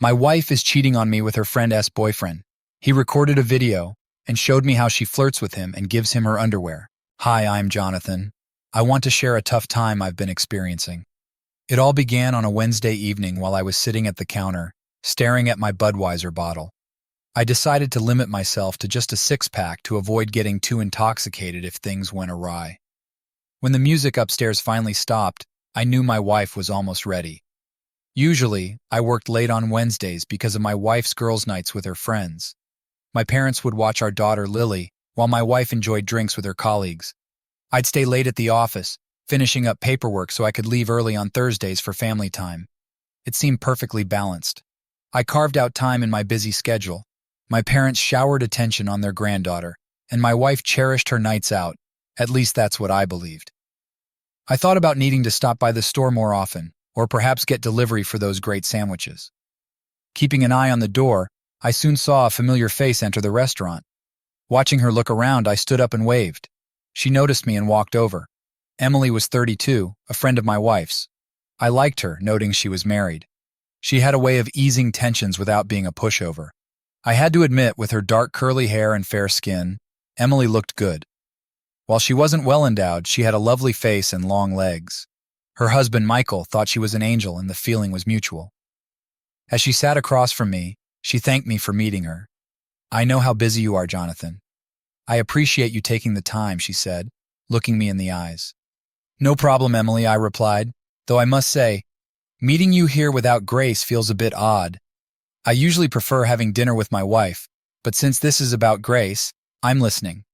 My wife is cheating on me with her friend's boyfriend. He recorded a video and showed me how she flirts with him and gives him her underwear. Hi, I'm Jonathan. I want to share a tough time I've been experiencing. It all began on a Wednesday evening while I was sitting at the counter, staring at my Budweiser bottle. I decided to limit myself to just a six-pack to avoid getting too intoxicated if things went awry. When the music upstairs finally stopped, I knew my wife was almost ready. Usually, I worked late on Wednesdays because of my wife's girls' nights with her friends. My parents would watch our daughter Lily, while my wife enjoyed drinks with her colleagues. I'd stay late at the office, finishing up paperwork so I could leave early on Thursdays for family time. It seemed perfectly balanced. I carved out time in my busy schedule. My parents showered attention on their granddaughter, and my wife cherished her nights out. At least that's what I believed. I thought about needing to stop by the store more often, or perhaps get delivery for those great sandwiches. Keeping an eye on the door, I soon saw a familiar face enter the restaurant. Watching her look around, I stood up and waved. She noticed me and walked over. Emily was 32, a friend of my wife's. I liked her, noting she was married. She had a way of easing tensions without being a pushover. I had to admit, with her dark curly hair and fair skin, Emily looked good. While she wasn't well endowed, she had a lovely face and long legs. Her husband, Michael, thought she was an angel, and the feeling was mutual. As she sat across from me, she thanked me for meeting her. "I know how busy you are, Jonathan. I appreciate you taking the time," she said, looking me in the eyes. "No problem, Emily," I replied, though I must say, meeting you here without Grace feels a bit odd. I usually prefer having dinner with my wife, but since this is about Grace, I'm listening.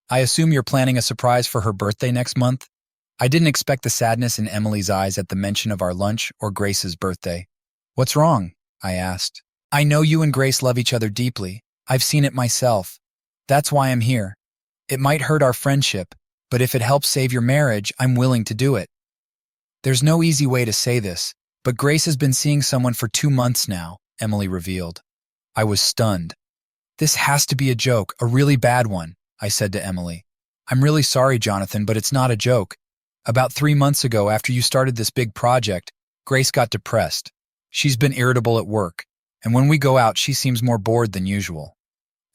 I assume you're planning a surprise for her birthday next month? I didn't expect the sadness in Emily's eyes at the mention of our lunch or Grace's birthday. "What's wrong?" I asked. "I know you and Grace love each other deeply. I've seen it myself. That's why I'm here. It might hurt our friendship, but if it helps save your marriage, I'm willing to do it." There's no easy way to say this, but Grace has been seeing someone for 2 months now, Emily revealed. I was stunned. "This has to be a joke, a really bad one," I said to Emily. "I'm really sorry, Jonathan, but it's not a joke. About 3 months ago, after you started this big project, Grace got depressed. She's been irritable at work, and when we go out, she seems more bored than usual.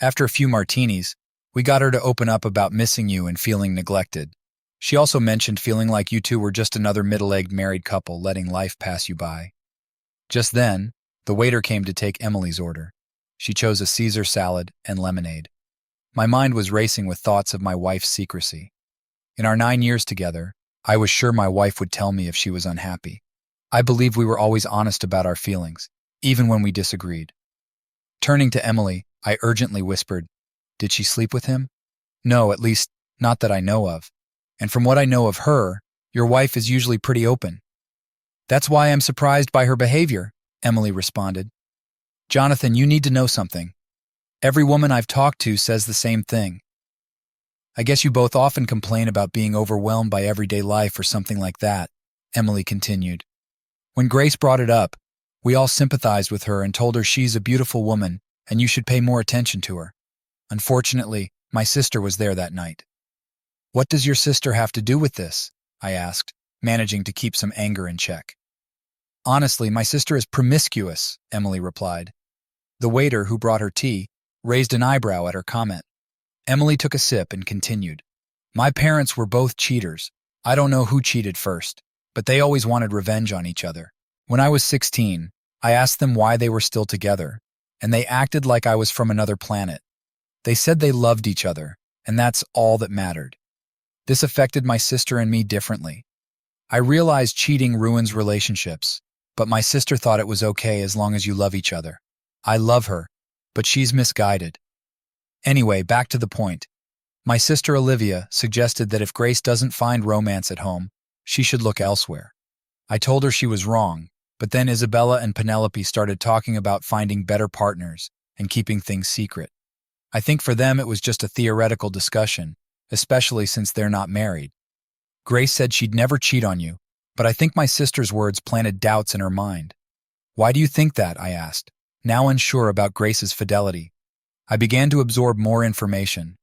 After a few martinis, we got her to open up about missing you and feeling neglected. She also mentioned feeling like you two were just another middle-aged married couple letting life pass you by." Just then, the waiter came to take Emily's order. She chose a Caesar salad and lemonade. My mind was racing with thoughts of my wife's secrecy. In our 9 years together, I was sure my wife would tell me if she was unhappy. I believed we were always honest about our feelings, even when we disagreed. Turning to Emily, I urgently whispered, "Did she sleep with him?" "No, at least, not that I know of. And from what I know of her, your wife is usually pretty open." "That's why I'm surprised by her behavior," Emily responded. "Jonathan, you need to know something. Every woman I've talked to says the same thing. I guess you both often complain about being overwhelmed by everyday life or something like that," Emily continued. "When Grace brought it up, we all sympathized with her and told her she's a beautiful woman and you should pay more attention to her. Unfortunately, my sister was there that night." "What does your sister have to do with this?" I asked, managing to keep some anger in check. "Honestly, my sister is promiscuous," Emily replied. The waiter, who brought her tea, raised an eyebrow at her comment. Emily took a sip and continued. "My parents were both cheaters. I don't know who cheated first, but they always wanted revenge on each other. When I was 16, I asked them why they were still together, and they acted like I was from another planet. They said they loved each other, and that's all that mattered. This affected my sister and me differently. I realized cheating ruins relationships, but my sister thought it was okay as long as you love each other. I love her, but she's misguided. Anyway, back to the point. My sister Olivia suggested that if Grace doesn't find romance at home, she should look elsewhere. I told her she was wrong, but then Isabella and Penelope started talking about finding better partners and keeping things secret. I think for them it was just a theoretical discussion, especially since they're not married. Grace said she'd never cheat on you, but I think my sister's words planted doubts in her mind. "Why do you think that?" I asked, now unsure about Grace's fidelity. I began to absorb more information.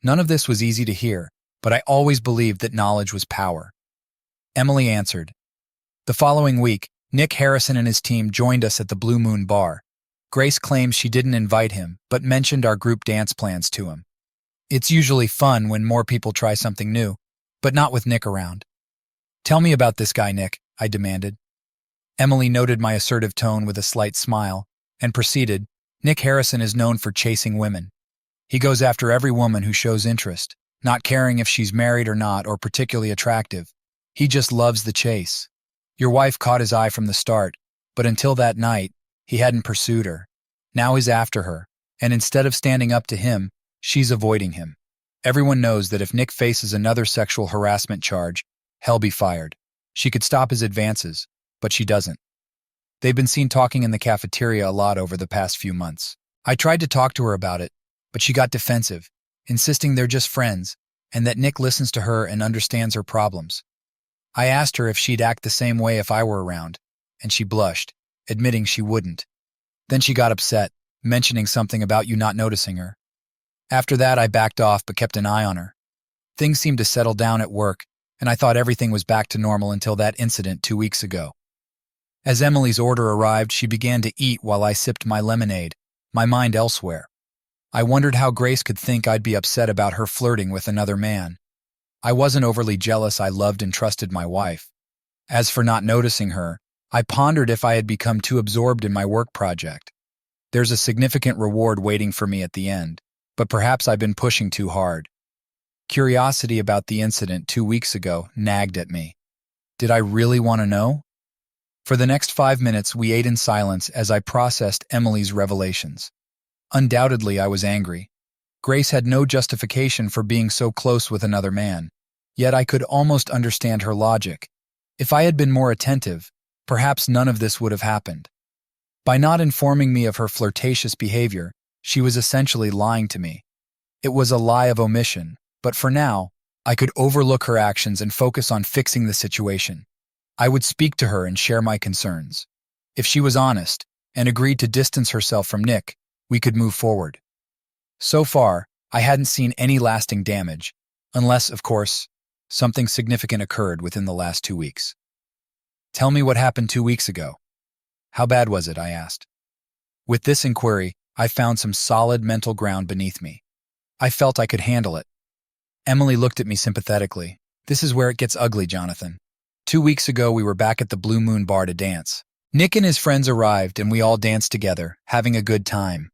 None of this was easy to hear, but I always believed that knowledge was power. Emily answered. The following week, Nick Harrison and his team joined us at the Blue Moon Bar. Grace claims she didn't invite him, but mentioned our group dance plans to him. It's usually fun when more people try something new, but not with Nick around. Tell me about this guy, Nick, I demanded. Emily noted my assertive tone with a slight smile and proceeded, Nick Harrison is known for chasing women. He goes after every woman who shows interest, not caring if she's married or not or particularly attractive. He just loves the chase. Your wife caught his eye from the start, but until that night, he hadn't pursued her. Now he's after her, and instead of standing up to him, she's avoiding him. Everyone knows that if Nick faces another sexual harassment charge, he'll be fired. She could stop his advances, but she doesn't. They've been seen talking in the cafeteria a lot over the past few months. I tried to talk to her about it, but she got defensive, insisting they're just friends, and that Nick listens to her and understands her problems. I asked her if she'd act the same way if I were around, and she blushed, admitting she wouldn't. Then she got upset, mentioning something about you not noticing her. After that, I backed off but kept an eye on her. Things seemed to settle down at work, and I thought everything was back to normal until that incident 2 weeks ago. As Emily's order arrived, she began to eat while I sipped my lemonade, my mind elsewhere. I wondered how Grace could think I'd be upset about her flirting with another man. I wasn't overly jealous. I loved and trusted my wife. As for not noticing her, I pondered if I had become too absorbed in my work project. There's a significant reward waiting for me at the end, but perhaps I've been pushing too hard. Curiosity about the incident 2 weeks ago nagged at me. Did I really want to know? For the next 5 minutes, we ate in silence as I processed Emily's revelations. Undoubtedly, I was angry. Grace had no justification for being so close with another man, yet I could almost understand her logic. If I had been more attentive, perhaps none of this would have happened. By not informing me of her flirtatious behavior, she was essentially lying to me. It was a lie of omission, but for now, I could overlook her actions and focus on fixing the situation. I would speak to her and share my concerns. If she was honest and agreed to distance herself from Nick, we could move forward. So far, I hadn't seen any lasting damage, unless, of course, something significant occurred within the last 2 weeks. Tell me what happened 2 weeks ago. How bad was it? I asked. With this inquiry, I found some solid mental ground beneath me. I felt I could handle it. Emily looked at me sympathetically. This is where it gets ugly, Jonathan. 2 weeks ago, we were back at the Blue Moon Bar to dance. Nick and his friends arrived, and we all danced together, having a good time.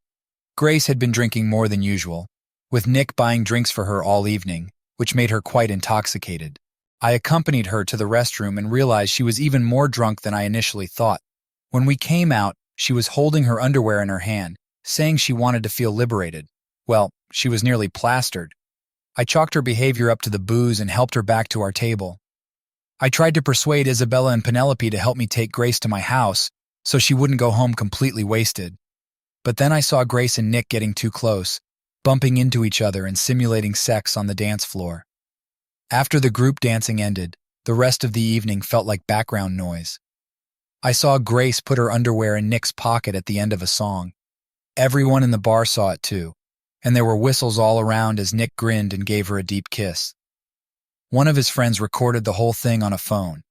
Grace had been drinking more than usual, with Nick buying drinks for her all evening, which made her quite intoxicated. I accompanied her to the restroom and realized she was even more drunk than I initially thought. When we came out, she was holding her underwear in her hand, saying she wanted to feel liberated. Well, she was nearly plastered. I chalked her behavior up to the booze and helped her back to our table. I tried to persuade Isabella and Penelope to help me take Grace to my house so she wouldn't go home completely wasted. But then I saw Grace and Nick getting too close, bumping into each other and simulating sex on the dance floor. After the group dancing ended, the rest of the evening felt like background noise. I saw Grace put her underwear in Nick's pocket at the end of a song. Everyone in the bar saw it too, and there were whistles all around as Nick grinned and gave her a deep kiss. One of his friends recorded the whole thing on a phone.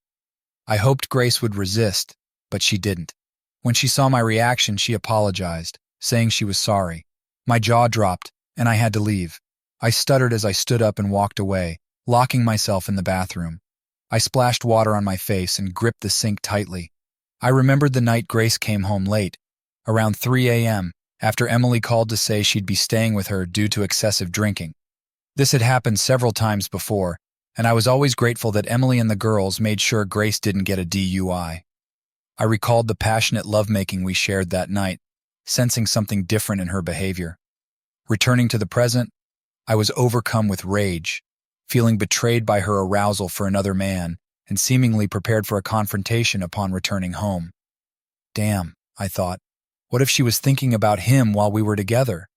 I hoped Grace would resist, but she didn't. When she saw my reaction, she apologized, saying she was sorry. My jaw dropped, and I had to leave. I stuttered as I stood up and walked away, locking myself in the bathroom. I splashed water on my face and gripped the sink tightly. I remembered the night Grace came home late, around 3 a.m., after Emily called to say she'd be staying with her due to excessive drinking. This had happened several times before, and I was always grateful that Emily and the girls made sure Grace didn't get a DUI. I recalled the passionate lovemaking we shared that night, sensing something different in her behavior. Returning to the present, I was overcome with rage, feeling betrayed by her arousal for another man and seemingly prepared for a confrontation upon returning home. Damn, I thought. What if she was thinking about him while we were together?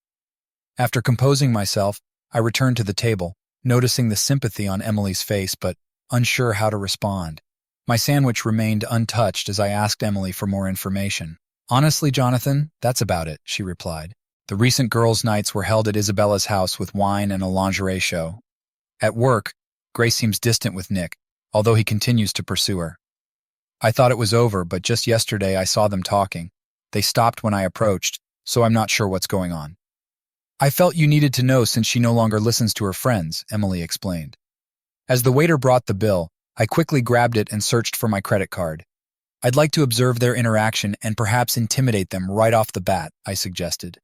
After composing myself, I returned to the table, noticing the sympathy on Emily's face but unsure how to respond. My sandwich remained untouched as I asked Emily for more information. Honestly, Jonathan, that's about it, she replied. The recent girls' nights were held at Isabella's house with wine and a lingerie show. At work, Grace seems distant with Nick, although he continues to pursue her. I thought it was over, but just yesterday I saw them talking. They stopped when I approached, so I'm not sure what's going on. I felt you needed to know since she no longer listens to her friends, Emily explained. As the waiter brought the bill, I quickly grabbed it and searched for my credit card. I'd like to observe their interaction and perhaps intimidate them right off the bat, I suggested.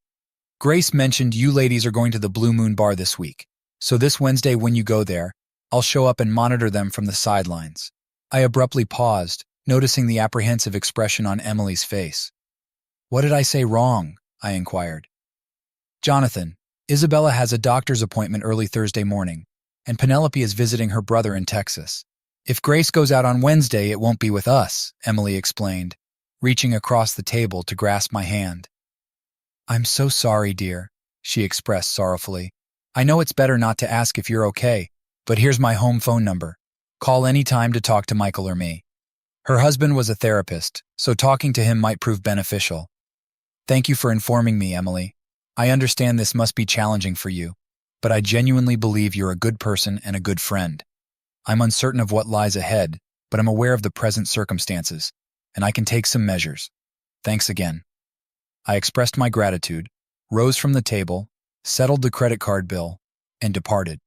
Grace mentioned you ladies are going to the Blue Moon Bar this week, so this Wednesday when you go there, I'll show up and monitor them from the sidelines. I abruptly paused, noticing the apprehensive expression on Emily's face. What did I say wrong? I inquired. Jonathan, Isabella has a doctor's appointment early Thursday morning, and Penelope is visiting her brother in Texas. If Grace goes out on Wednesday, it won't be with us, Emily explained, reaching across the table to grasp my hand. I'm so sorry, dear, she expressed sorrowfully. I know it's better not to ask if you're okay, but here's my home phone number. Call any time to talk to Michael or me. Her husband was a therapist, so talking to him might prove beneficial. Thank you for informing me, Emily. I understand this must be challenging for you, but I genuinely believe you're a good person and a good friend. I'm uncertain of what lies ahead, but I'm aware of the present circumstances, and I can take some measures. Thanks again. I expressed my gratitude, rose from the table, settled the credit card bill, and departed.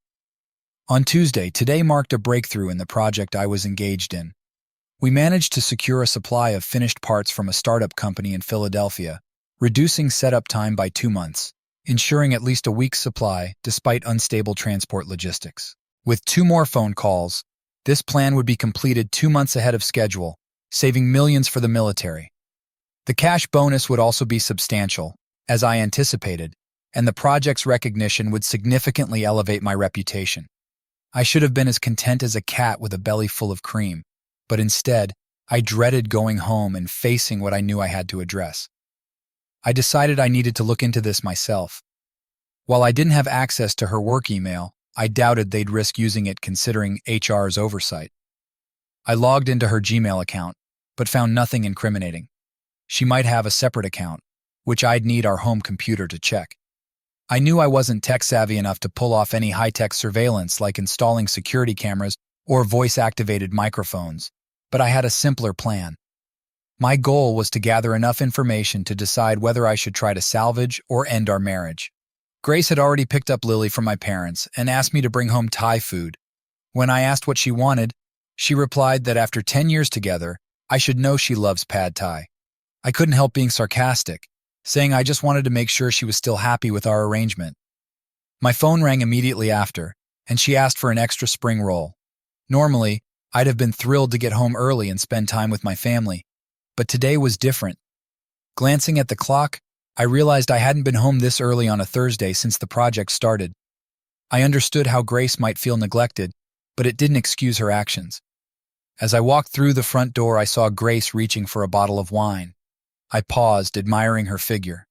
On Tuesday, today marked a breakthrough in the project I was engaged in. We managed to secure a supply of finished parts from a startup company in Philadelphia, reducing setup time by 2 months, ensuring at least a week's supply despite unstable transport logistics. With 2 more phone calls, this plan would be completed 2 months ahead of schedule, saving millions for the military. The cash bonus would also be substantial, as I anticipated, and the project's recognition would significantly elevate my reputation. I should have been as content as a cat with a belly full of cream, but instead, I dreaded going home and facing what I knew I had to address. I decided I needed to look into this myself. While I didn't have access to her work email, I doubted they'd risk using it considering HR's oversight. I logged into her Gmail account, but found nothing incriminating. She might have a separate account, which I'd need our home computer to check. I knew I wasn't tech-savvy enough to pull off any high-tech surveillance like installing security cameras or voice-activated microphones, but I had a simpler plan. My goal was to gather enough information to decide whether I should try to salvage or end our marriage. Grace had already picked up Lily from my parents and asked me to bring home Thai food. When I asked what she wanted, she replied that after 10 years together, I should know she loves pad Thai. I couldn't help being sarcastic, saying I just wanted to make sure she was still happy with our arrangement. My phone rang immediately after, and she asked for an extra spring roll. Normally, I'd have been thrilled to get home early and spend time with my family, but today was different. Glancing at the clock, I realized I hadn't been home this early on a Thursday since the project started. I understood how Grace might feel neglected, but it didn't excuse her actions. As I walked through the front door, I saw Grace reaching for a bottle of wine. I paused, admiring her figure.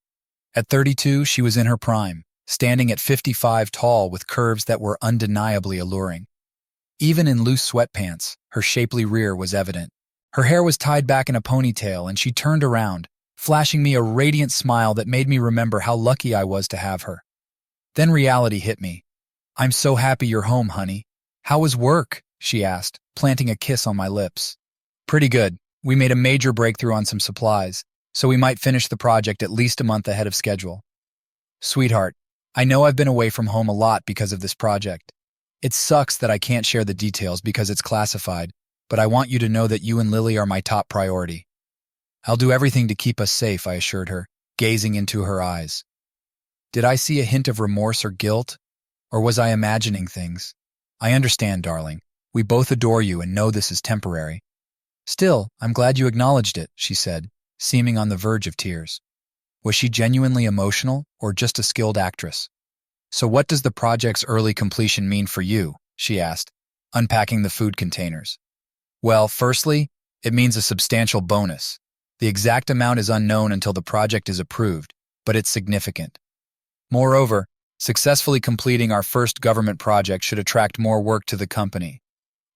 At 32, she was in her prime, standing at 55 tall with curves that were undeniably alluring. Even in loose sweatpants, her shapely rear was evident. Her hair was tied back in a ponytail, and she turned around, flashing me a radiant smile that made me remember how lucky I was to have her. Then reality hit me. "I'm so happy you're home, honey. How was work?" she asked, planting a kiss on my lips. "Pretty good. We made a major breakthrough on some supplies, so we might finish the project at least a month ahead of schedule." "Sweetheart, I know I've been away from home a lot because of this project. It sucks that I can't share the details because it's classified, but I want you to know that you and Lily are my top priority." "I'll do everything to keep us safe," I assured her, gazing into her eyes. Did I see a hint of remorse or guilt? Or was I imagining things? "I understand, darling. We both adore you and know this is temporary." "Still, I'm glad you acknowledged it," she said, seeming on the verge of tears. Was she genuinely emotional or just a skilled actress? "So what does the project's early completion mean for you?" she asked, unpacking the food containers. "Well, firstly, it means a substantial bonus. The exact amount is unknown until the project is approved, but it's significant. Moreover, successfully completing our first government project should attract more work to the company.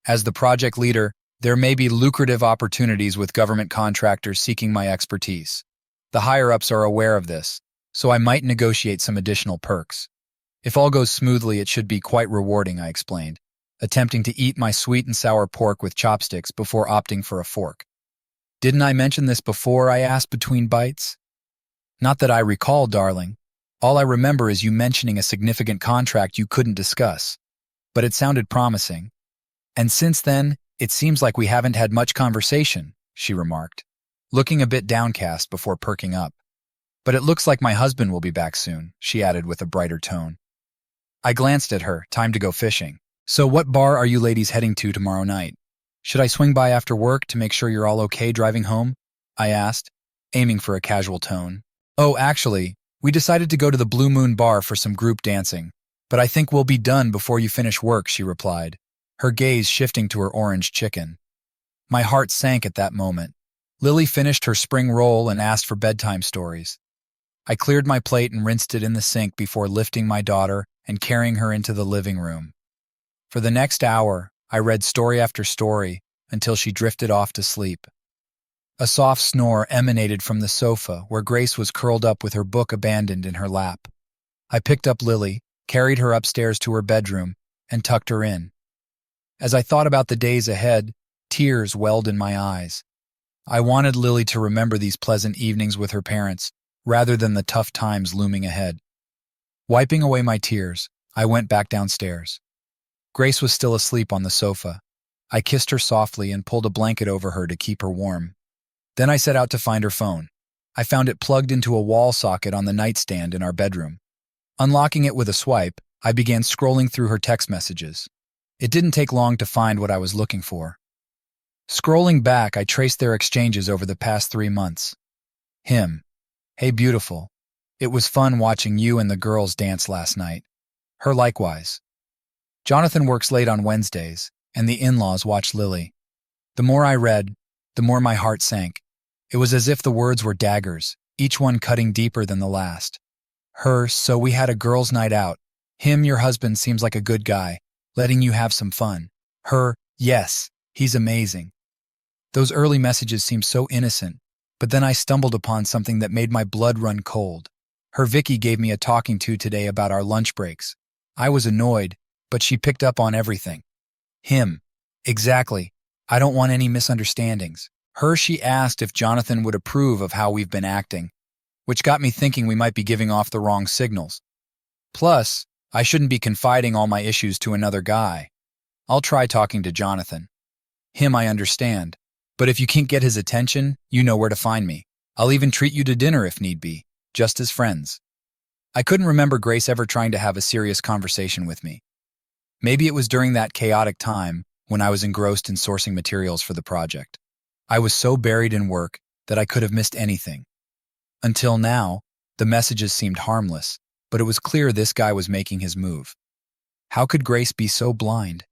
As the project leader, there may be lucrative opportunities with government contractors seeking my expertise. The higher-ups are aware of this, so I might negotiate some additional perks. If all goes smoothly, it should be quite rewarding," I explained, attempting to eat my sweet and sour pork with chopsticks before opting for a fork. Didn't I mention this before? I asked between bites. Not that I recall, darling. All I remember is you mentioning a significant contract you couldn't discuss. But it sounded promising. And since then, it seems like we haven't had much conversation, she remarked, looking a bit downcast before perking up. But it looks like my husband will be back soon, she added with a brighter tone. I glanced at her, time to go fishing. So what bar are you ladies heading to tomorrow night? Should I swing by after work to make sure you're all okay driving home? I asked, aiming for a casual tone. Oh, actually, we decided to go to the Blue Moon Bar for some group dancing. But I think we'll be done before you finish work, she replied, her gaze shifting to her orange chicken. My heart sank at that moment. Lily finished her spring roll and asked for bedtime stories. I cleared my plate and rinsed it in the sink before lifting my daughter and carrying her into the living room. For the next hour, I read story after story until she drifted off to sleep. A soft snore emanated from the sofa where Grace was curled up with her book abandoned in her lap. I picked up Lily, carried her upstairs to her bedroom, and tucked her in. As I thought about the days ahead, tears welled in my eyes. I wanted Lily to remember these pleasant evenings with her parents, rather than the tough times looming ahead. Wiping away my tears, I went back downstairs. Grace was still asleep on the sofa. I kissed her softly and pulled a blanket over her to keep her warm. Then I set out to find her phone. I found it plugged into a wall socket on the nightstand in our bedroom. Unlocking it with a swipe, I began scrolling through her text messages. It didn't take long to find what I was looking for. Scrolling back, I traced their exchanges over the past 3 months. Him. Hey, beautiful. It was fun watching you and the girls dance last night. Her likewise. Jonathan works late on Wednesdays, and the in-laws watch Lily. The more I read, the more my heart sank. It was as if the words were daggers, each one cutting deeper than the last. Her, so we had a girls' night out. Him, your husband seems like a good guy, letting you have some fun. Her, yes, he's amazing. Those early messages seemed so innocent, but then I stumbled upon something that made my blood run cold. Her Vicky gave me a talking to today about our lunch breaks. I was annoyed, but she picked up on everything. Him. Exactly. I don't want any misunderstandings. Her, she asked if Jonathan would approve of how we've been acting, which got me thinking we might be giving off the wrong signals. Plus, I shouldn't be confiding all my issues to another guy. I'll try talking to Jonathan. Him, I understand. But if you can't get his attention, you know where to find me. I'll even treat you to dinner if need be, just as friends. I couldn't remember Grace ever trying to have a serious conversation with me. Maybe it was during that chaotic time when I was engrossed in sourcing materials for the project. I was so buried in work that I could have missed anything. Until now, the messages seemed harmless, but it was clear this guy was making his move. How could Grace be so blind?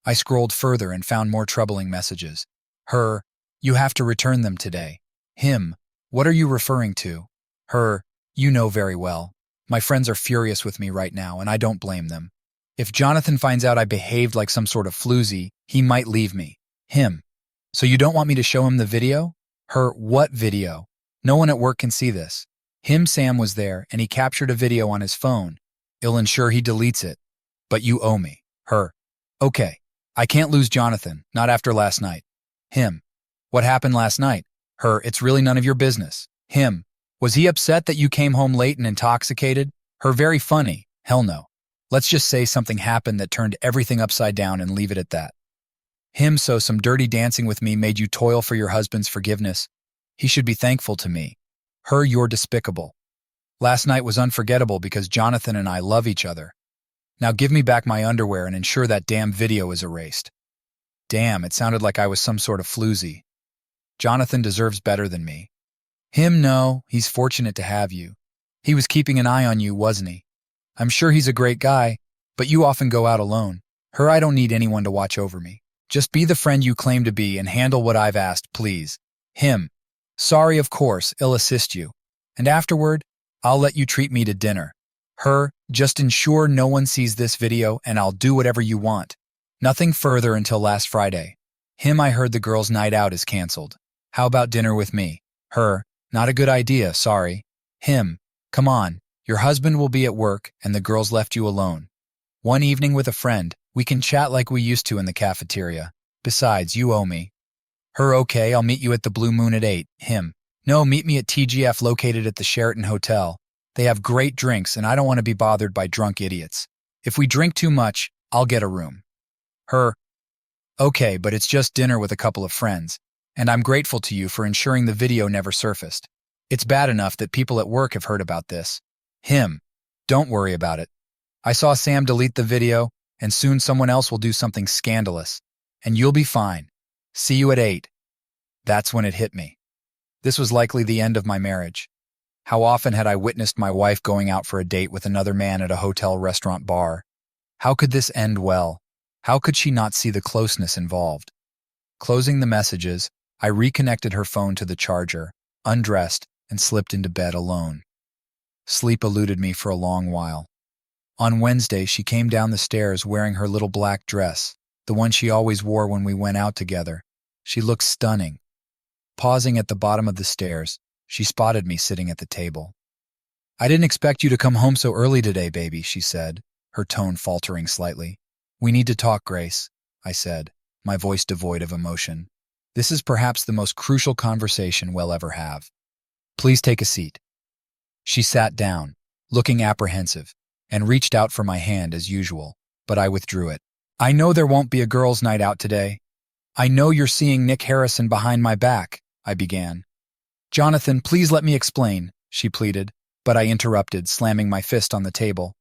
I scrolled further and found more troubling messages. Her, you have to return them today. Him, what are you referring to? Her, you know very well. My friends are furious with me right now, and I don't blame them. If Jonathan finds out I behaved like some sort of floozy, he might leave me. Him. So you don't want me to show him the video? Her, what video? No one at work can see this. Him, Sam was there, and he captured a video on his phone. I'll ensure he deletes it. But you owe me. Her. Okay. I can't lose Jonathan, not after last night. Him. What happened last night? Her, it's really none of your business. Him. Was he upset that you came home late and intoxicated? Her, very funny. Hell no. Let's just say something happened that turned everything upside down and leave it at that. Him, so some dirty dancing with me made you toil for your husband's forgiveness. He should be thankful to me. Her, you're despicable. Last night was unforgettable because Jonathan and I love each other. Now give me back my underwear and ensure that damn video is erased. Damn, it sounded like I was some sort of floozy. Jonathan deserves better than me. Him, no, he's fortunate to have you. He was keeping an eye on you, wasn't he? I'm sure he's a great guy, but you often go out alone. Her, I don't need anyone to watch over me. Just be the friend you claim to be and handle what I've asked, please. Him. Sorry, of course, I'll assist you. And afterward, I'll let you treat me to dinner. Her, just ensure no one sees this video and I'll do whatever you want. Nothing further until last Friday. Him, I heard the girls' night out is canceled. How about dinner with me? Her, not a good idea, sorry. Him, come on. Your husband will be at work and the girls left you alone. One evening with a friend, we can chat like we used to in the cafeteria. Besides, you owe me. Her, okay, I'll meet you at the Blue Moon at 8. Him, no, meet me at TGF located at the Sheraton Hotel. They have great drinks and I don't want to be bothered by drunk idiots. If we drink too much, I'll get a room. Her, okay, but it's just dinner with a couple of friends, and I'm grateful to you for ensuring the video never surfaced. It's bad enough that people at work have heard about this. Him, don't worry about it. I saw Sam delete the video, and soon someone else will do something scandalous, and you'll be fine. See you at 8. That's when it hit me. This was likely the end of my marriage. How often had I witnessed my wife going out for a date with another man at a hotel restaurant bar? How could this end well? How could she not see the closeness involved? Closing the messages, I reconnected her phone to the charger, undressed, and slipped into bed alone. Sleep eluded me for a long while. On Wednesday, she came down the stairs wearing her little black dress, the one she always wore when we went out together. She looked stunning. Pausing at the bottom of the stairs, she spotted me sitting at the table. "I didn't expect you to come home so early today, baby," she said, her tone faltering slightly. "We need to talk, Grace," I said, my voice devoid of emotion. "This is perhaps the most crucial conversation we'll ever have. Please take a seat." She sat down, looking apprehensive, and reached out for my hand as usual, but I withdrew it. "I know there won't be a girls' night out today. I know you're seeing Nick Harrison behind my back," I began. "Jonathan, please let me explain," she pleaded, but I interrupted, slamming my fist on the table.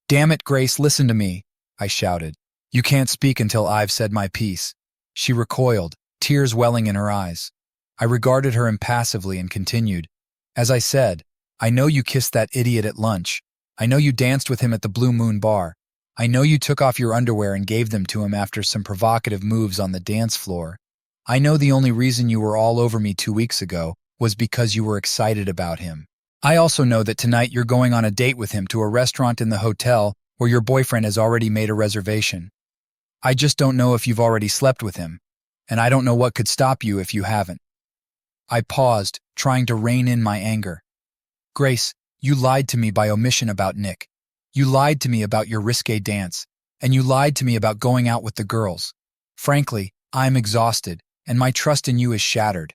"Damn it, Grace, listen to me," I shouted. "You can't speak until I've said my piece." She recoiled, tears welling in her eyes. I regarded her impassively and continued. "As I said, I know you kissed that idiot at lunch. I know you danced with him at the Blue Moon bar. I know you took off your underwear and gave them to him after some provocative moves on the dance floor. I know the only reason you were all over me 2 weeks ago was because you were excited about him. I also know that tonight you're going on a date with him to a restaurant in the hotel where your boyfriend has already made a reservation. I just don't know if you've already slept with him, and I don't know what could stop you if you haven't." I paused, trying to rein in my anger. "Grace, you lied to me by omission about Nick. You lied to me about your risque dance, and you lied to me about going out with the girls. Frankly, I'm exhausted, and my trust in you is shattered.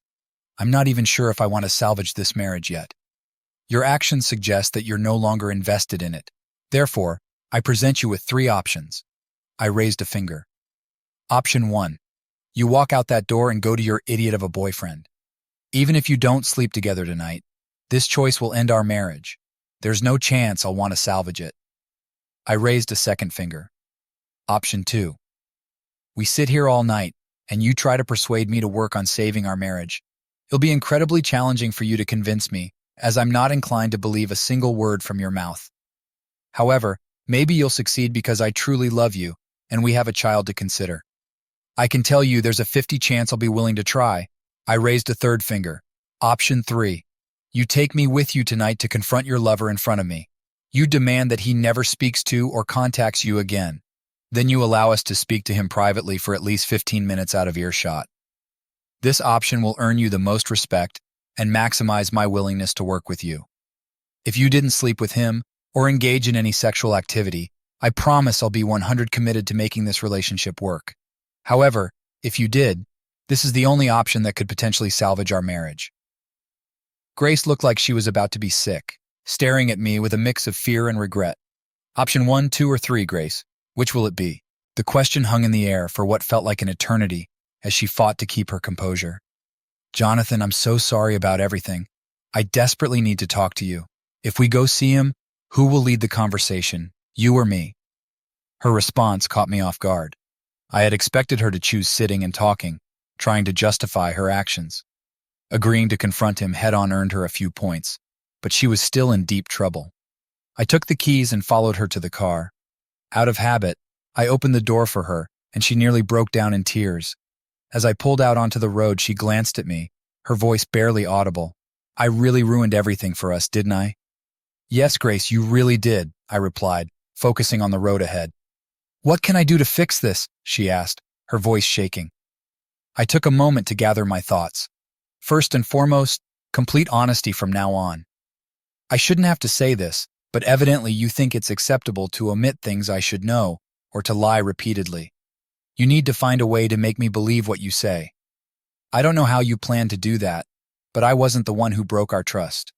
I'm not even sure if I want to salvage this marriage yet. Your actions suggest that you're no longer invested in it. Therefore, I present you with 3 options." I raised a finger. "Option 1. You walk out that door and go to your idiot of a boyfriend. Even if you don't sleep together tonight, this choice will end our marriage. There's no chance I'll want to salvage it." I raised a second finger. "Option 2. We sit here all night, and you try to persuade me to work on saving our marriage. It'll be incredibly challenging for you to convince me, as I'm not inclined to believe a single word from your mouth. However, maybe you'll succeed because I truly love you, and we have a child to consider. I can tell you there's a 50 chance I'll be willing to try." I raised a third finger. "Option 3. You take me with you tonight to confront your lover in front of me. You demand that he never speaks to or contacts you again. Then you allow us to speak to him privately for at least 15 minutes out of earshot. This option will earn you the most respect and maximize my willingness to work with you. If you didn't sleep with him or engage in any sexual activity, I promise I'll be 100 committed to making this relationship work. However, if you did, this is the only option that could potentially salvage our marriage." Grace looked like she was about to be sick, staring at me with a mix of fear and regret. "Option 1, 2, or 3, Grace? Which will it be?" The question hung in the air for what felt like an eternity as she fought to keep her composure. "Jonathan, I'm so sorry about everything. I desperately need to talk to you. If we go see him, who will lead the conversation, you or me?" Her response caught me off guard. I had expected her to choose sitting and talking, trying to justify her actions. Agreeing to confront him head-on earned her a few points, but she was still in deep trouble. I took the keys and followed her to the car. Out of habit, I opened the door for her, and she nearly broke down in tears. As I pulled out onto the road, she glanced at me, her voice barely audible. "I really ruined everything for us, didn't I?" "Yes, Grace, you really did," I replied, focusing on the road ahead. "What can I do to fix this?" she asked, her voice shaking. I took a moment to gather my thoughts. First and foremost, complete honesty from now on. I shouldn't have to say this, but evidently you think it's acceptable to omit things I should know or to lie repeatedly. You need to find a way to make me believe what you say. I don't know how you planned to do that, but I wasn't the one who broke our trust.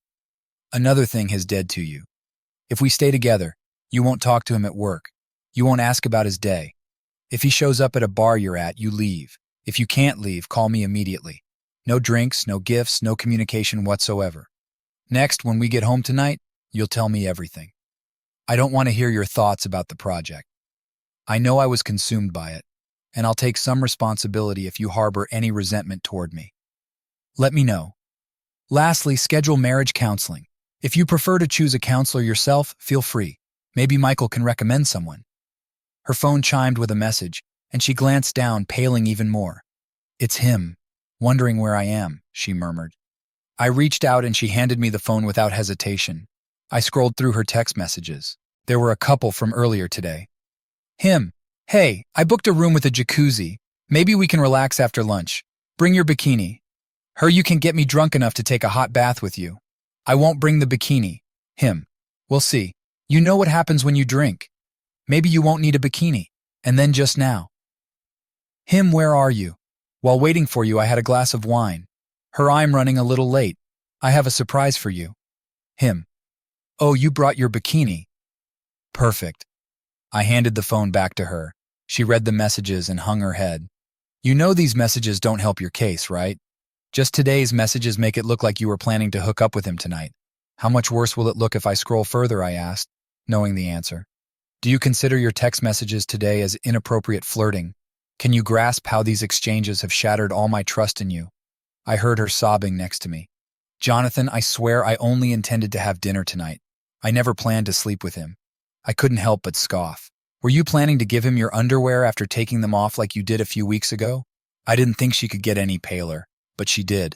Another thing has dead to you. If we stay together, you won't talk to him at work. You won't ask about his day. If he shows up at a bar you're at, you leave. If you can't leave, call me immediately. No drinks, no gifts, no communication whatsoever. Next, when we get home tonight, you'll tell me everything. I don't want to hear your thoughts about the project. I know I was consumed by it, and I'll take some responsibility if you harbor any resentment toward me. Let me know. Lastly, schedule marriage counseling. If you prefer to choose a counselor yourself, feel free. Maybe Michael can recommend someone. Her phone chimed with a message, and she glanced down, paling even more. It's him, wondering where I am, she murmured. I reached out and she handed me the phone without hesitation. I scrolled through her text messages. There were a couple from earlier today. Him. Hey, I booked a room with a jacuzzi. Maybe we can relax after lunch. Bring your bikini. Her, you can get me drunk enough to take a hot bath with you. I won't bring the bikini. Him. We'll see. You know what happens when you drink. Maybe you won't need a bikini. And then just now. Him, where are you? While waiting for you, I had a glass of wine. Her, I'm running a little late. I have a surprise for you. Him. Oh, you brought your bikini. Perfect. I handed the phone back to her. She read the messages and hung her head. You know these messages don't help your case, right? Just today's messages make it look like you were planning to hook up with him tonight. How much worse will it look if I scroll further, I asked, knowing the answer. Do you consider your text messages today as inappropriate flirting? Can you grasp how these exchanges have shattered all my trust in you? I heard her sobbing next to me. Jonathan, I swear I only intended to have dinner tonight. I never planned to sleep with him. I couldn't help but scoff. Were you planning to give him your underwear after taking them off like you did a few weeks ago? I didn't think she could get any paler, but she did.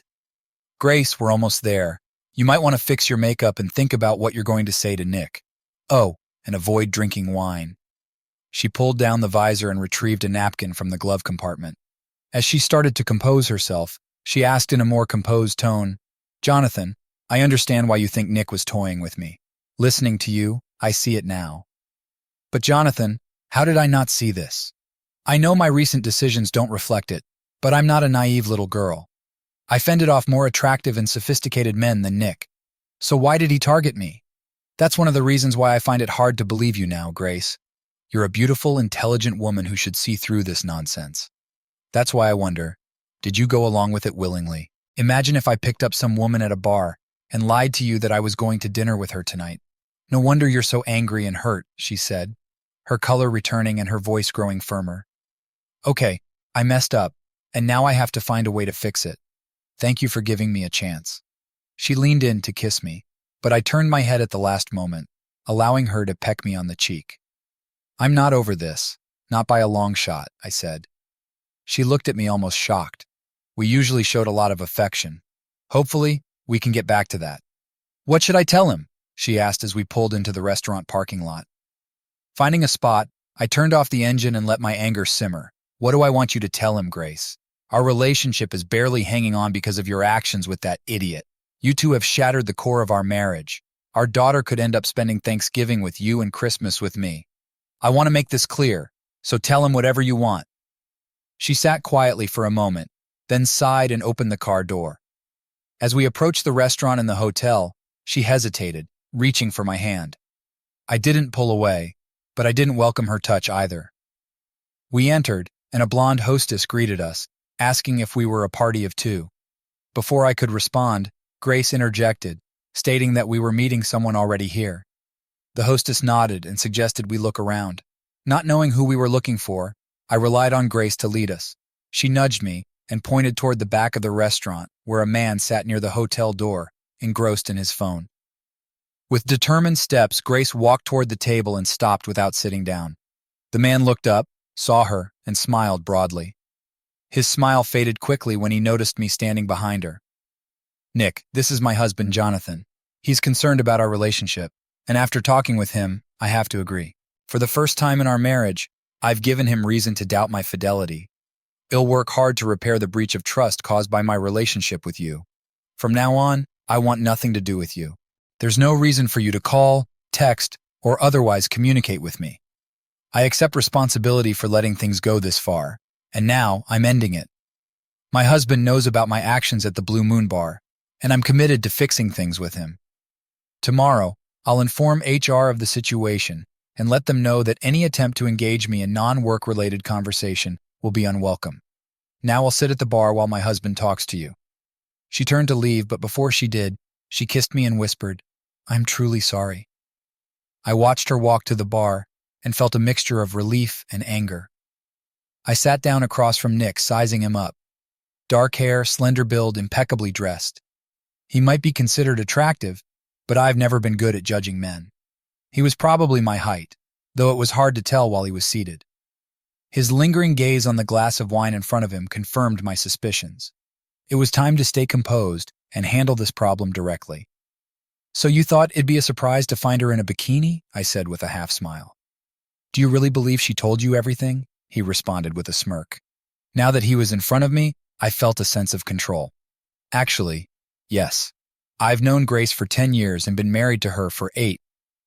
Grace, we're almost there. You might want to fix your makeup and think about what you're going to say to Nick. Oh, and avoid drinking wine. She pulled down the visor and retrieved a napkin from the glove compartment. As she started to compose herself, she asked in a more composed tone, Jonathan, I understand why you think Nick was toying with me. Listening to you, I see it now. But Jonathan, how did I not see this? I know my recent decisions don't reflect it, but I'm not a naive little girl. I fended off more attractive and sophisticated men than Nick. So why did he target me? That's one of the reasons why I find it hard to believe you now, Grace. You're a beautiful, intelligent woman who should see through this nonsense. That's why I wonder, did you go along with it willingly? Imagine if I picked up some woman at a bar and lied to you that I was going to dinner with her tonight. No wonder you're so angry and hurt, she said, her color returning and her voice growing firmer. Okay, I messed up, and now I have to find a way to fix it. Thank you for giving me a chance. She leaned in to kiss me, but I turned my head at the last moment, allowing her to peck me on the cheek. I'm not over this, not by a long shot, I said. She looked at me almost shocked. We usually showed a lot of affection. Hopefully, we can get back to that. What should I tell him? She asked as we pulled into the restaurant parking lot. Finding a spot, I turned off the engine and let my anger simmer. What do I want you to tell him, Grace? Our relationship is barely hanging on because of your actions with that idiot. You two have shattered the core of our marriage. Our daughter could end up spending Thanksgiving with you and Christmas with me. I want to make this clear, so tell him whatever you want. She sat quietly for a moment, then sighed and opened the car door. As we approached the restaurant and the hotel, she hesitated, reaching for my hand. I didn't pull away, but I didn't welcome her touch either. We entered, and a blonde hostess greeted us, asking if we were a party of two. Before I could respond, Grace interjected, stating that we were meeting someone already here. The hostess nodded and suggested we look around. Not knowing who we were looking for, I relied on Grace to lead us. She nudged me and pointed toward the back of the restaurant, where a man sat near the hotel door, engrossed in his phone. With determined steps, Grace walked toward the table and stopped without sitting down. The man looked up, saw her, and smiled broadly. His smile faded quickly when he noticed me standing behind her. Nick, this is my husband, Jonathan. He's concerned about our relationship, and after talking with him, I have to agree. For the first time in our marriage, I've given him reason to doubt my fidelity. He'll work hard to repair the breach of trust caused by my relationship with you. From now on, I want nothing to do with you. There's no reason for you to call, text, or otherwise communicate with me. I accept responsibility for letting things go this far, and now I'm ending it. My husband knows about my actions at the Blue Moon Bar, and I'm committed to fixing things with him. Tomorrow, I'll inform HR of the situation and let them know that any attempt to engage me in non-work-related conversation will be unwelcome. Now I'll sit at the bar while my husband talks to you." She turned to leave, but before she did, she kissed me and whispered, "I'm truly sorry." I watched her walk to the bar and felt a mixture of relief and anger. I sat down across from Nick, sizing him up. Dark hair, slender build, impeccably dressed. He might be considered attractive, but I've never been good at judging men. He was probably my height, though it was hard to tell while he was seated. His lingering gaze on the glass of wine in front of him confirmed my suspicions. It was time to stay composed and handle this problem directly. "So you thought it'd be a surprise to find her in a bikini?" I said with a half-smile. "Do you really believe she told you everything?" he responded with a smirk. Now that he was in front of me, I felt a sense of control. "Actually, yes. I've known Grace for 10 years and been married to her for 8.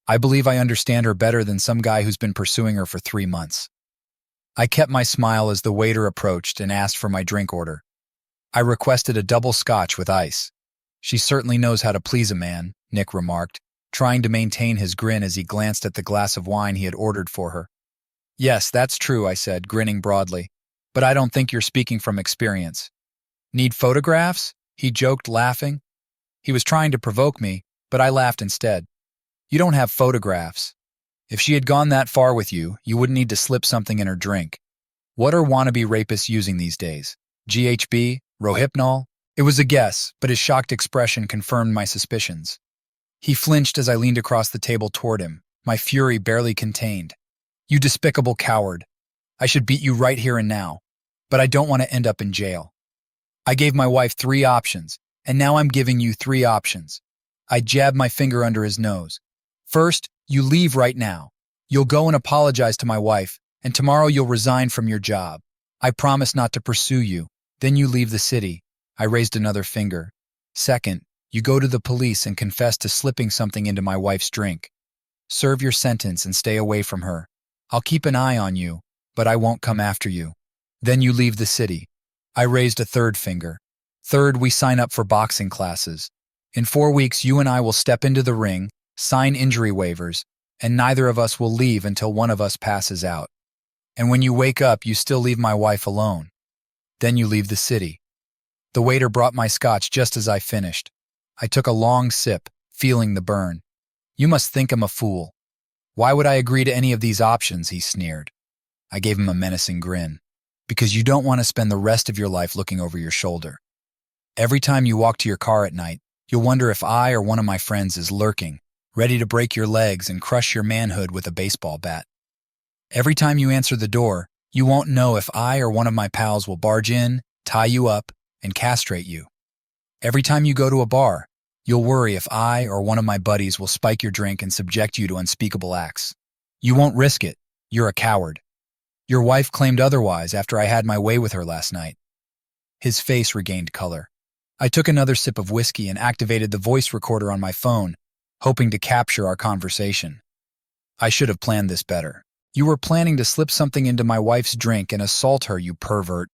I believe I understand her better than some guy who's been pursuing her for 3 months." I kept my smile as the waiter approached and asked for my drink order. I requested a double scotch with ice. "She certainly knows how to please a man," Nick remarked, trying to maintain his grin as he glanced at the glass of wine he had ordered for her. "Yes, that's true," I said, grinning broadly. "But I don't think you're speaking from experience." "Need photographs?" he joked, laughing. He was trying to provoke me, but I laughed instead. "You don't have photographs. If she had gone that far with you, you wouldn't need to slip something in her drink. What are wannabe rapists using these days? GHB? Rohypnol?" It was a guess, but his shocked expression confirmed my suspicions. He flinched as I leaned across the table toward him, my fury barely contained. "You despicable coward. I should beat you right here and now, but I don't want to end up in jail. I gave my wife 3 options, and now I'm giving you 3 options." I jabbed my finger under his nose. "First, you leave right now. You'll go and apologize to my wife, and tomorrow you'll resign from your job. I promise not to pursue you. Then you leave the city." I raised another finger. "Second, you go to the police and confess to slipping something into my wife's drink. Serve your sentence and stay away from her. I'll keep an eye on you, but I won't come after you. Then you leave the city." I raised a third finger. "Third, we sign up for boxing classes. In 4 weeks, you and I will step into the ring, sign injury waivers, and neither of us will leave until one of us passes out. And when you wake up, you still leave my wife alone. Then you leave the city." The waiter brought my scotch just as I finished. I took a long sip, feeling the burn. "You must think I'm a fool. Why would I agree to any of these options?" he sneered. I gave him a menacing grin. "Because you don't want to spend the rest of your life looking over your shoulder. Every time you walk to your car at night, you'll wonder if I or one of my friends is lurking, ready to break your legs and crush your manhood with a baseball bat. Every time you answer the door, you won't know if I or one of my pals will barge in, tie you up, and castrate you. Every time you go to a bar, you'll worry if I or one of my buddies will spike your drink and subject you to unspeakable acts. You won't risk it. You're a coward. Your wife claimed otherwise after I had my way with her last night." His face regained color. I took another sip of whiskey and activated the voice recorder on my phone, hoping to capture our conversation. "I should have planned this better. You were planning to slip something into my wife's drink and assault her, you pervert.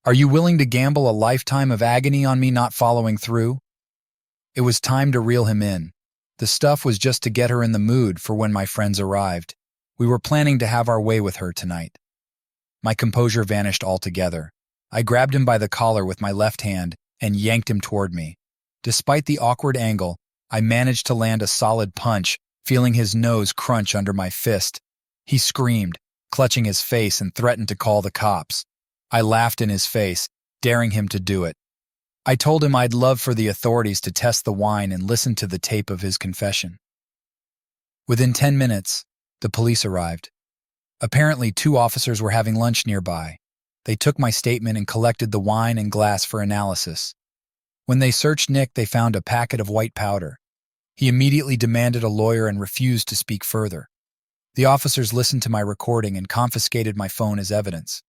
Are you willing to gamble a lifetime of agony on me not following through?" It was time to reel him in. The stuff was just to get her in the mood for when my friends arrived. We were planning to have our way with her tonight. My composure vanished altogether. I grabbed him by the collar with my left hand and yanked him toward me. Despite the awkward angle, I managed to land a solid punch, feeling his nose crunch under my fist. He screamed, clutching his face, and threatened to call the cops. I laughed in his face, daring him to do it. I told him I'd love for the authorities to test the wine and listen to the tape of his confession. Within 10 minutes, the police arrived. Apparently, 2 officers were having lunch nearby. They took my statement and collected the wine and glass for analysis. When they searched Nick, they found a packet of white powder. He immediately demanded a lawyer and refused to speak further. The officers listened to my recording and confiscated my phone as evidence.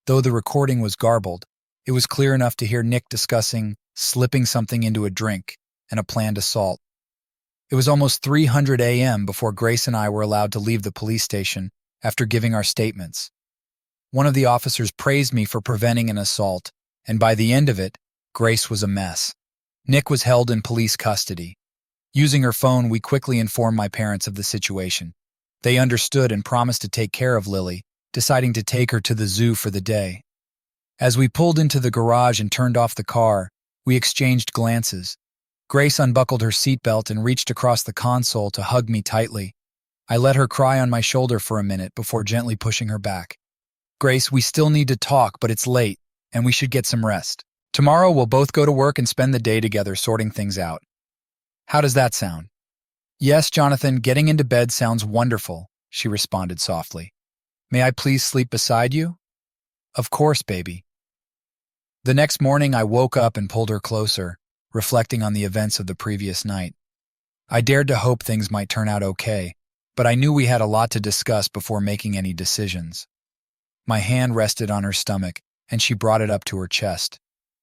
Though the recording was garbled, it was clear enough to hear Nick discussing slipping something into a drink and a planned assault. It was almost 3:00 a.m. before Grace and I were allowed to leave the police station after giving our statements. One of the officers praised me for preventing an assault and by the end of it, Grace was a mess. Nick was held in police custody. Using her phone, we quickly informed my parents of the situation. They understood and promised to take care of Lily, deciding to take her to the zoo for the day. As we pulled into the garage and turned off the car, we exchanged glances. Grace unbuckled her seatbelt and reached across the console to hug me tightly. I let her cry on my shoulder for a minute before gently pushing her back. Grace, we still need to talk, but it's late, and we should get some rest. Tomorrow we'll both go to work and spend the day together sorting things out. How does that sound? Yes, Jonathan, getting into bed sounds wonderful, she responded softly. May I please sleep beside you? Of course, baby. The next morning I woke up and pulled her closer, reflecting on the events of the previous night. I dared to hope things might turn out okay, but I knew we had a lot to discuss before making any decisions. My hand rested on her stomach, and she brought it up to her chest.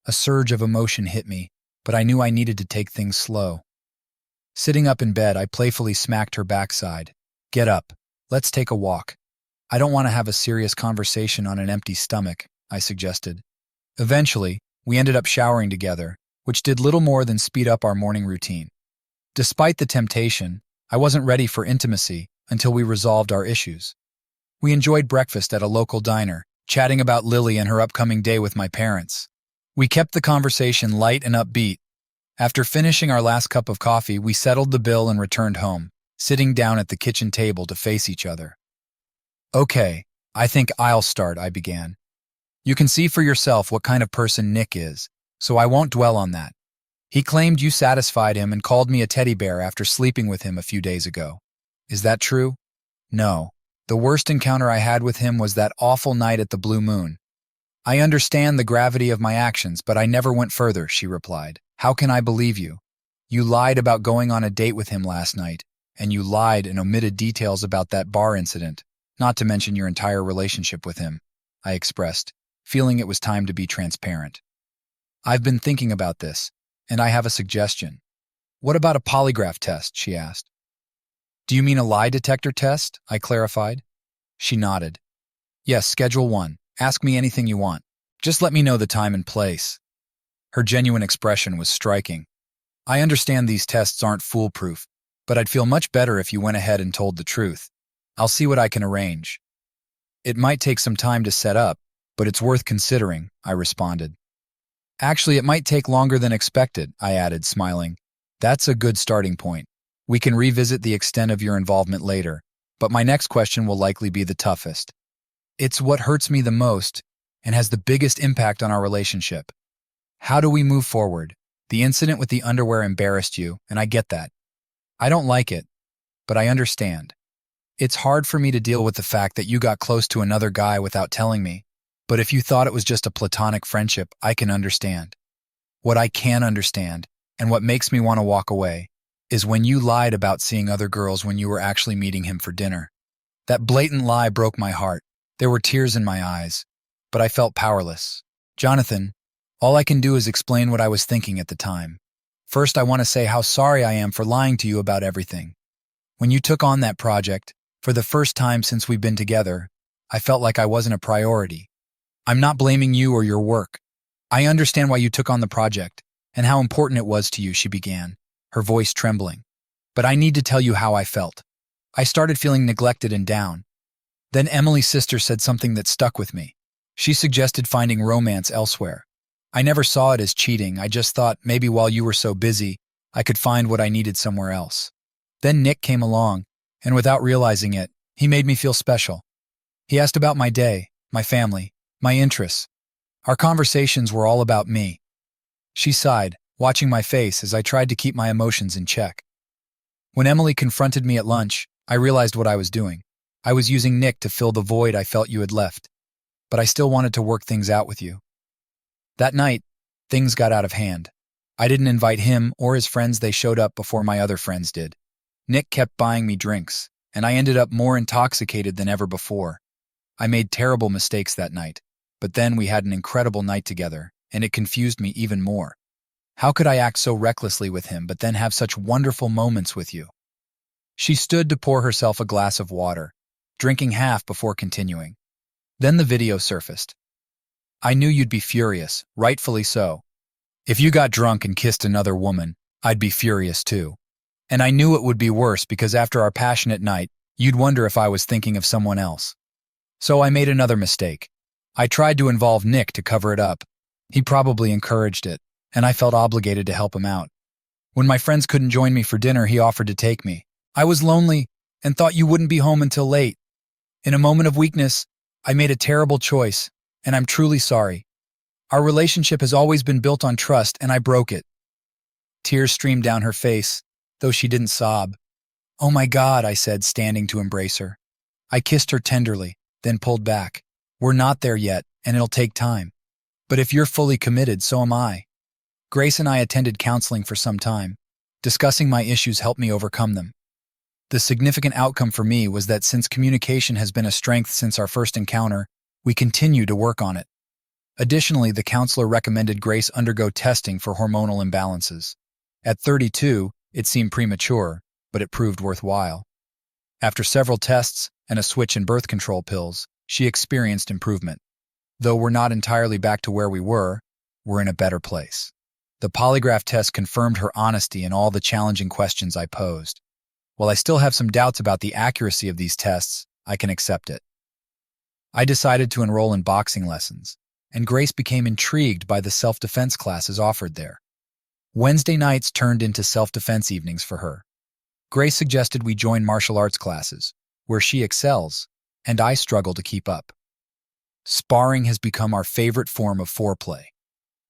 A surge of emotion hit me, but I knew I needed to take things slow. Sitting up in bed, I playfully smacked her backside. Get up. Let's take a walk. I don't want to have a serious conversation on an empty stomach, I suggested. Eventually, we ended up showering together, which did little more than speed up our morning routine. Despite the temptation, I wasn't ready for intimacy until we resolved our issues. We enjoyed breakfast at a local diner, chatting about Lily and her upcoming day with my parents. We kept the conversation light and upbeat. After finishing our last cup of coffee, we settled the bill and returned home, sitting down at the kitchen table to face each other. Okay, I think I'll start, I began. You can see for yourself what kind of person Nick is, so I won't dwell on that. He claimed you satisfied him and called me a teddy bear after sleeping with him a few days ago. Is that true? No. The worst encounter I had with him was that awful night at the Blue Moon. I understand the gravity of my actions, but I never went further, she replied. How can I believe you? You lied about going on a date with him last night, and you lied and omitted details about that bar incident, not to mention your entire relationship with him, I expressed, feeling it was time to be transparent. I've been thinking about this, and I have a suggestion. What about a polygraph test? She asked. Do you mean a lie detector test? I clarified. She nodded. Yes, schedule 1. Ask me anything you want. Just let me know the time and place. Her genuine expression was striking. I understand these tests aren't foolproof, but I'd feel much better if you went ahead and told the truth. I'll see what I can arrange. It might take some time to set up, but it's worth considering, I responded. Actually, it might take longer than expected, I added, smiling. That's a good starting point. We can revisit the extent of your involvement later, but my next question will likely be the toughest. It's what hurts me the most and has the biggest impact on our relationship. How do we move forward? The incident with the underwear embarrassed you, and I get that. I don't like it, but I understand. It's hard for me to deal with the fact that you got close to another guy without telling me, but if you thought it was just a platonic friendship, I can understand. What I can understand, and what makes me want to walk away, is when you lied about seeing other girls when you were actually meeting him for dinner. That blatant lie broke my heart. There were tears in my eyes, but I felt powerless. Jonathan, all I can do is explain what I was thinking at the time. First, I want to say how sorry I am for lying to you about everything. When you took on that project, for the first time since we've been together, I felt like I wasn't a priority. I'm not blaming you or your work. I understand why you took on the project and how important it was to you, she began, her voice trembling. But I need to tell you how I felt. I started feeling neglected and down. Then Emily's sister said something that stuck with me. She suggested finding romance elsewhere. I never saw it as cheating. I just thought maybe while you were so busy, I could find what I needed somewhere else. Then Nick came along, and without realizing it, he made me feel special. He asked about my day, my family, my interests. Our conversations were all about me. She sighed, watching my face as I tried to keep my emotions in check. When Emily confronted me at lunch, I realized what I was doing. I was using Nick to fill the void I felt you had left. But I still wanted to work things out with you. That night, things got out of hand. I didn't invite him or his friends. They showed up before my other friends did. Nick kept buying me drinks, and I ended up more intoxicated than ever before. I made terrible mistakes that night, but then we had an incredible night together, and it confused me even more. How could I act so recklessly with him but then have such wonderful moments with you? She stood to pour herself a glass of water, drinking half before continuing. Then the video surfaced. I knew you'd be furious, rightfully so. If you got drunk and kissed another woman, I'd be furious too. And I knew it would be worse because after our passionate night, you'd wonder if I was thinking of someone else. So I made another mistake. I tried to involve Nick to cover it up. He probably encouraged it, and I felt obligated to help him out. When my friends couldn't join me for dinner, he offered to take me. I was lonely and thought you wouldn't be home until late. In a moment of weakness, I made a terrible choice, and I'm truly sorry. Our relationship has always been built on trust, and I broke it. Tears streamed down her face, though she didn't sob. "Oh my God," I said, standing to embrace her. I kissed her tenderly, then pulled back. "We're not there yet, and it'll take time. But if you're fully committed, so am I." Grace and I attended counseling for some time. Discussing my issues helped me overcome them. The significant outcome for me was that since communication has been a strength since our first encounter, we continue to work on it. Additionally, the counselor recommended Grace undergo testing for hormonal imbalances. At 32, it seemed premature, but it proved worthwhile. After several tests and a switch in birth control pills, she experienced improvement. Though we're not entirely back to where we were, we're in a better place. The polygraph test confirmed her honesty in all the challenging questions I posed. While I still have some doubts about the accuracy of these tests, I can accept it. I decided to enroll in boxing lessons, and Grace became intrigued by the self-defense classes offered there. Wednesday nights turned into self-defense evenings for her. Grace suggested we join martial arts classes, where she excels, and I struggle to keep up. Sparring has become our favorite form of foreplay.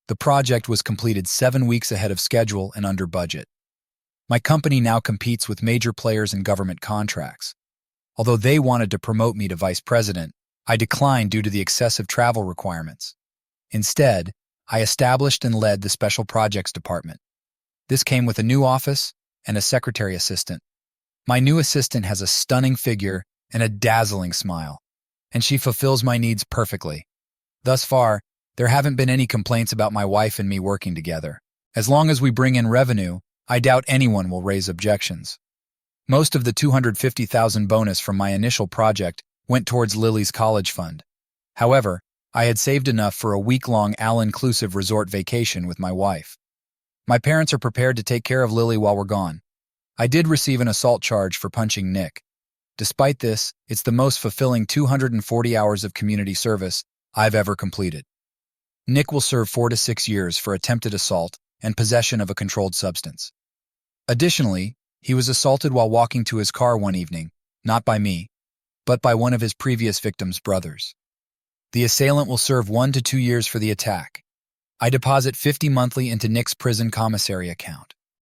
The project was completed 7 weeks ahead of schedule and under budget. My company now competes with major players in government contracts. Although they wanted to promote me to vice president, I declined due to the excessive travel requirements. Instead, I established and led the Special Projects Department. This came with a new office and a secretary assistant. My new assistant has a stunning figure and a dazzling smile, and she fulfills my needs perfectly. Thus far, there haven't been any complaints about my wife and me working together. As long as we bring in revenue, I doubt anyone will raise objections. Most of the $250,000 bonus from my initial project went towards Lily's college fund. However, I had saved enough for a week-long all-inclusive resort vacation with my wife. My parents are prepared to take care of Lily while we're gone. I did receive an assault charge for punching Nick. Despite this, it's the most fulfilling 240 hours of community service I've ever completed. Nick will serve 4 to 6 years for attempted assault and possession of a controlled substance. Additionally, he was assaulted while walking to his car one evening, not by me, but by one of his previous victim's brothers. The assailant will serve 1 to 2 years for the attack. I deposit $50 monthly into Nick's prison commissary account.